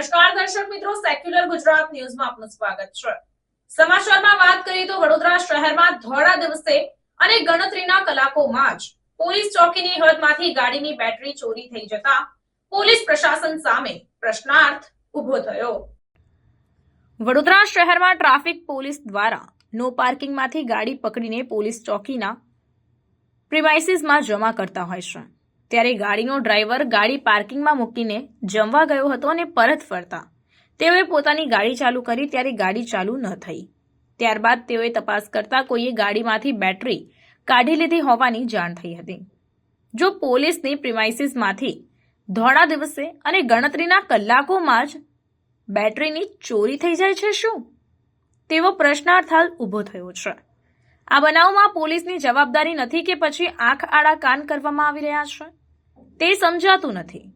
નમસ્કાર દર્શક મિત્રો, સેક્યુલર ગુજરાત ન્યૂઝમાં આપનું સ્વાગત છે। સમાચારમાં વાત કરીએ તો વડોદરા શહેરમાં ધોળા દિવસે અને ગણતરીના કલાકોમાં જ પોલીસ ચોકીની હદમાંથી ગાડીની બેટરી ચોરી થઈ જતા પોલીસ પ્રશાસન સામે પ્રશ્નાર્થ ઊભો થયો। વડોદરા શહેરમાં ટ્રાફિક પોલીસ દ્વારા નો પાર્કિંગમાંથી ગાડી પકડીને પોલીસ ચોકીના પ્રિમાઇસીસમાં જમા કરતા હોય છે, ત્યારે ગાડીનો ડ્રાઈવર ગાડી પાર્કિંગમાં મૂકીને જમવા ગયો હતો અને પરત ફરતા તેઓએ પોતાની ગાડી ચાલુ કરી ત્યારે ગાડી ચાલુ ન થઈ। ત્યારબાદ તેઓએ તપાસ કરતા કોઈએ ગાડીમાંથી બેટરી કાઢી લીધી હોવાની જાણ થઈ હતી। જો પોલીસની પ્રિમાઇસીસમાંથી ધોળા દિવસે અને ગણતરીના કલાકોમાં જ બેટરીની ચોરી થઈ જાય છે શું, તેવો પ્રશ્નાર્થ હાલ ઊભો થયો છે। આ બનાવમાં પોલીસની જવાબદારી નથી કે પછી આંખ આડા કાન કરવામાં આવી રહ્યા છે, તે સમજાતું નથી।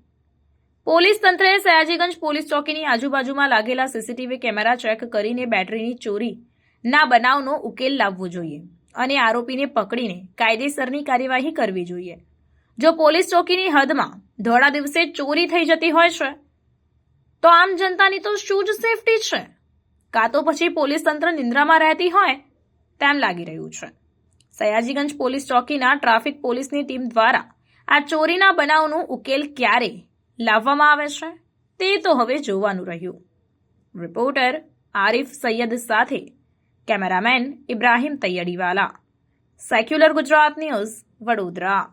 પોલીસ તંત્રએ સયાજીગંજ પોલીસ ચોકીની આજુબાજુમાં લાગેલા સીસીટીવી કેમેરા ચેક કરીને બેટરીની ચોરીના બનાવનો ઉકેલ લાવવો જોઈએ અને આરોપીને પકડીને કાયદેસરની કાર્યવાહી કરવી જોઈએ। જો પોલીસ ચોકીની હદમાં ધોળા દિવસે ચોરી થઈ જતી હોય છે તો આમ જનતાની તો શું જ સેફટી છે, કાં તો પછી પોલીસ તંત્ર નિંદ્રામાં રહેતી હોય તેમ લાગી રહ્યું છે। સયાજીગંજ પોલીસ ચોકીના ટ્રાફિક પોલીસની ટીમ દ્વારા આ ચોરીના બનાવનો ઉકેલ ક્યારે લાવવામાં આવે છે તે તો હવે જોવાનું રહ્યું। રિપોર્ટર આરિફ સૈયદ સાથે cameraman Ibrahim Taiyadiwala, secular Gujarat news, Vadodara.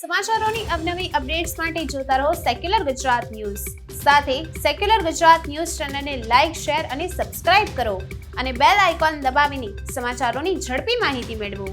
સમાચારોની અવનવી અપડેટ્સ માટે જોતા રહો સેક્યુલર ગુજરાત ન્યૂઝ। સાથે સેક્યુલર ગુજરાત ન્યૂઝ ચેનલને લાઇક, શેર અને સબસ્ક્રાઇબ કરો અને બેલ આઇકોન દબાવીને સમાચારોની ઝડપી માહિતી મેળવો।